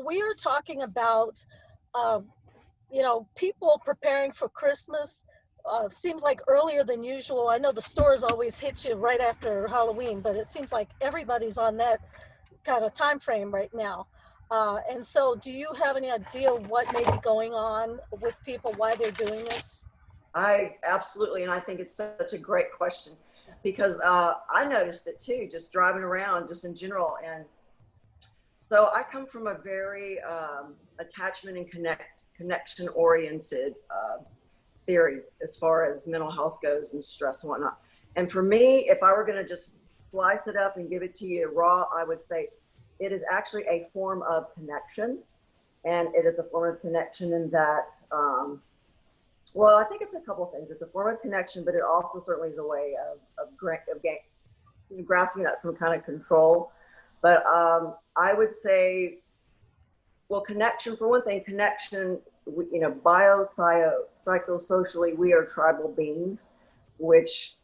we are talking about, uh, people preparing for Christmas. Seems like earlier than usual. I know the stores always hit you right after Halloween, but it seems like everybody's on that kind of time frame right now. And so, do you have any idea what may be going on with people, why they're doing this? I absolutely, and I think it's such a great question because I noticed it too, just driving around, just in general. And so I come from a very attachment and connection oriented theory as far as mental health goes and stress and whatnot. And for me, if I were going to just slice it up and give it to you raw, I would say it is actually a form of connection. And it is a form of connection in that, well, I think it's a couple of things. It's a form of connection, but it also certainly is a way of grasping at some kind of control. But I would say, well, connection, for one thing, connection, psychosocially, we are tribal beings, which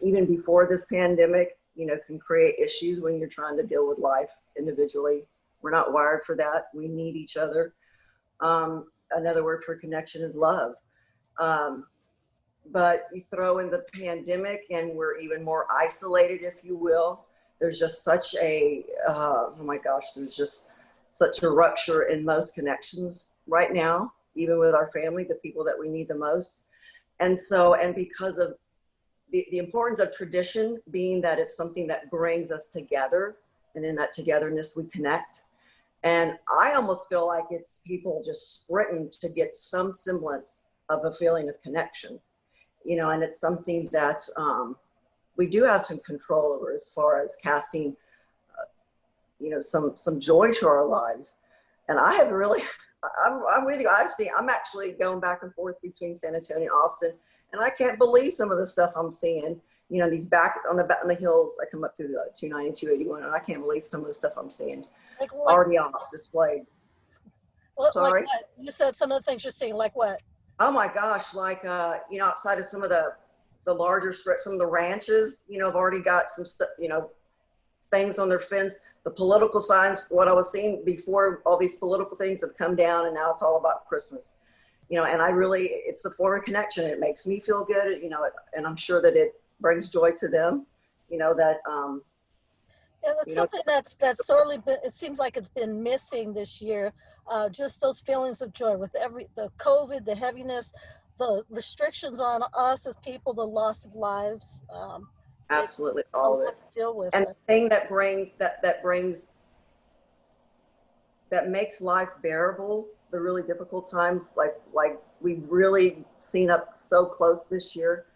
even before this pandemic, can create issues when you're trying to deal with life individually. We're not wired for that. We need each other. Another word for connection is love. But you throw in the pandemic and we're even more isolated, if you will. There's just such a, oh my gosh, there's just such a rupture in most connections right now, even with our family, the people that we need the most. And because of the importance of tradition being that it's something that brings us together, and in that togetherness, we connect. And I almost feel like it's people just sprinting to get some semblance of a feeling of connection, and it's something that we do have some control over as far as casting, some joy to our lives. And I have really, I'm with you. I'm actually going back and forth between San Antonio and Austin, and I can't believe some of the stuff I'm seeing. These back on the hills, I come up through the 290, 281, and I can't believe some of the stuff I'm seeing already on displayed. Sorry? Like what? You said some of the things you're seeing, like what? Oh my gosh, like, outside of some of the larger stretch, some of the ranches, have already got some stuff, things on their fence. The political signs, what I was seeing before, all these political things have come down, and now it's all about Christmas. And it's a form of connection. It makes me feel good, and I'm sure that it brings joy to them, that. Yeah, that's something that's sorely been, it seems like it's been missing this year. Just those feelings of joy with the COVID, the heaviness, the restrictions on us as people, the loss of lives. Absolutely, all of it. To deal with. And the thing that makes life bearable, the really difficult times, like we've really seen up so close this year,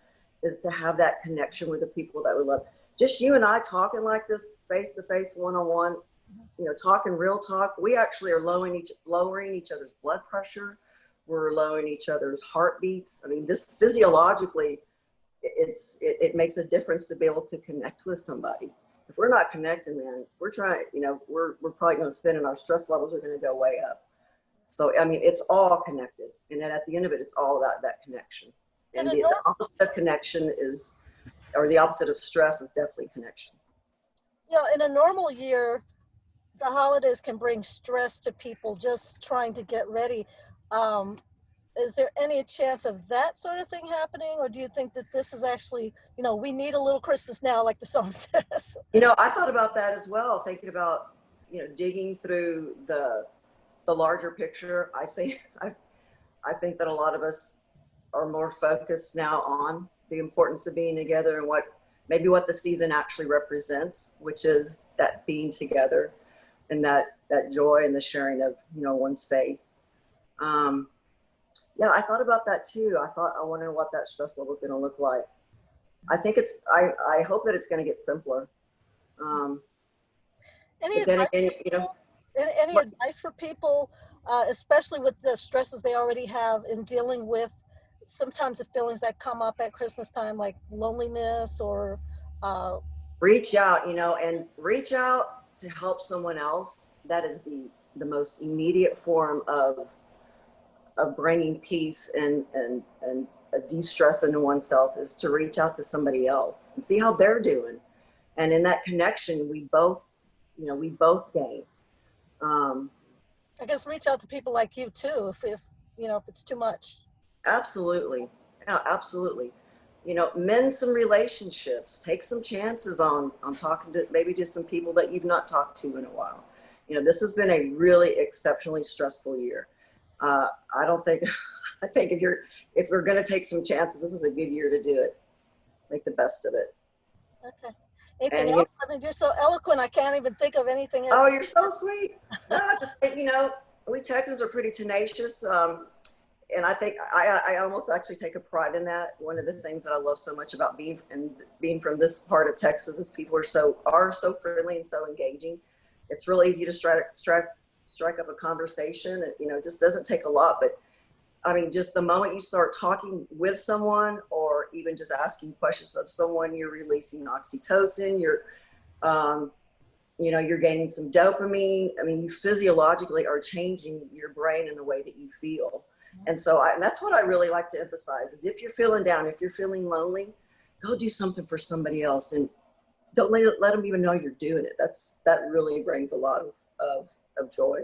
is to have that connection with the people that we love. Just you and I talking like this, face to face, one-on-one, talking real talk. We actually are lowering each other's blood pressure. We're lowering each other's heartbeats. I mean, this physiologically, it makes a difference to be able to connect with somebody. If we're not connecting, man, we're trying, we're probably going to spin, and our stress levels are going to go way up. So, I mean, it's all connected. And then at the end of it, it's all about that connection. And the opposite of connection is, or the opposite of stress is definitely connection. In a normal year, the holidays can bring stress to people just trying to get ready. Is there any chance of that sort of thing happening? Or do you think that this is actually, we need a little Christmas now, like the song says? I thought about that as well, thinking about, digging through the larger picture. I think that a lot of us are more focused now on the importance of being together and what the season actually represents, which is that being together and that joy and the sharing of, one's faith. Yeah, I thought about that too. I wonder what that stress level is going to look like. I think I hope that it's going to get simpler. Any advice for people, especially with the stresses they already have in dealing with sometimes the feelings that come up at Christmas time, like loneliness or reach out, and reach out to help someone else. That is the most immediate form of bringing peace and a de-stress into oneself, is to reach out to somebody else and see how they're doing. And in that connection, we both gain. I guess reach out to people like you too, if you know, if it's too much. Absolutely. Yeah, absolutely. You know, mend some relationships, take some chances on talking to maybe just some people that you've not talked to in a while. You know, this has been a really exceptionally stressful year. I don't think, I think if we're going to take some chances, this is a good year to do it. Make the best of it. Okay. Anything And, else? I mean, you're so eloquent. I can't even think of anything else. oh, you're so sweet. No, I just think, you know, we Texans are pretty tenacious. And I think I almost actually take a pride in that. One of the things that I love so much about being from this part of Texas is people are so friendly and so engaging. It's real easy to strike up a conversation. You know, it just doesn't take a lot. But I mean, just the moment you start talking with someone, or even just asking questions of someone, you're releasing oxytocin. Um, you know, you're gaining some dopamine. I mean, you physiologically are changing your brain in the way that you feel. And so and that's what I really like to emphasize is if you're feeling down, if you're feeling lonely, go do something for somebody else, and don't let them even know you're doing it. That really brings a lot of joy.